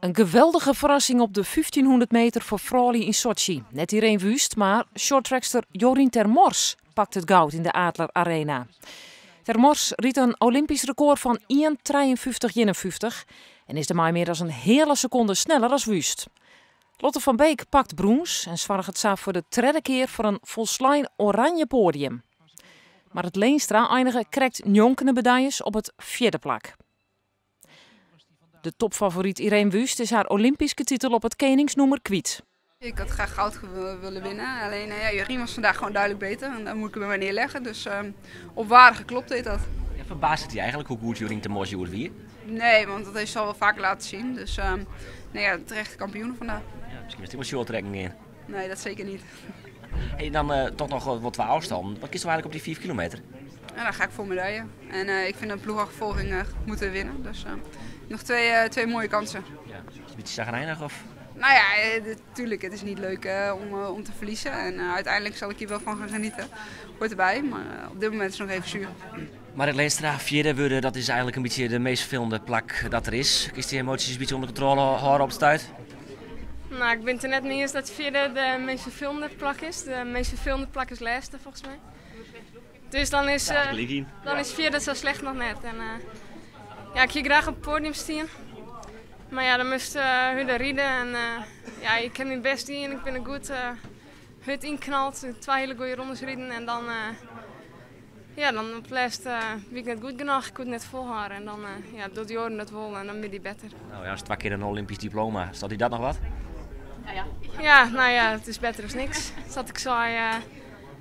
Een geweldige verrassing op de 1500 meter voor vrouwen in Sochi. Net Irene Wüst, maar shorttrackster Jorien Termors pakt het goud in de Adler Arena. Termors riet een Olympisch record van 1:53:51 en is daarmee meer dan een hele seconde sneller als Wüst. Lotte van Beek pakt brons en zwargt het saaf voor de derde keer voor een volslijn oranje podium. Maar het Leenstra eindigen krijgt jonkende medailles op het vierde plak. De topfavoriet Irene Wüst is haar Olympische titel op het keningsnoemer kwijt. Ik had graag goud willen winnen, alleen Jorien was vandaag gewoon duidelijk beter en daar moet ik bij mij neerleggen. Dus op waarde geklopt deed dat. Ja, verbaast het je eigenlijk hoe goed Jorien Termors hier weer? Nee, want dat heeft ze al wel vaker laten zien. Dus terecht kampioen vandaag. Ja, misschien is het wel shorttrekking in. Nee, dat zeker niet. Hey, dan toch nog wat afstand. Wat kiest je eigenlijk op die 4 kilometer? En dan ga ik voor medaille. En ik vind een ploegachtervolging moeten winnen. Dus nog twee mooie kansen. Ja, is het een beetje zagrijnig of? Nou ja, natuurlijk, het is niet leuk om te verliezen. En uiteindelijk zal ik hier wel van gaan genieten. Hoort erbij, maar op dit moment is het nog even zuur. Maar het Leenstra vierde worden, dat is eigenlijk een beetje de meest vervelende plak dat er is. Is die emoties een beetje onder controle houden op de stuit? Nou, ik ben het er net mee eens dat vierde de meest vervelende plak is. De meest vervelende plak is laatste volgens mij. Dus dan is vierde zo slecht nog net. En, ik hier graag op het podium staan. Maar ja, dan moest Hudde rieden en ik heb mijn best in en ik ben er goed hut inknald. 2 hele goede rondes rieden en dan op het laatste ben ik net goed genoeg, ik kon het net volhouden. En dan doet Jorien dat wel en dan ben je beter. Nou ja, als 2 keer een Olympisch diploma, staat hij dat nog wat? Ja, het is beter dan niks. Zoals ik zei,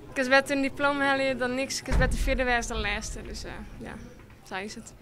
ik is beter een diploma halen dan niks, ik is beter vierde wijs dan laatste. Dus zo is het.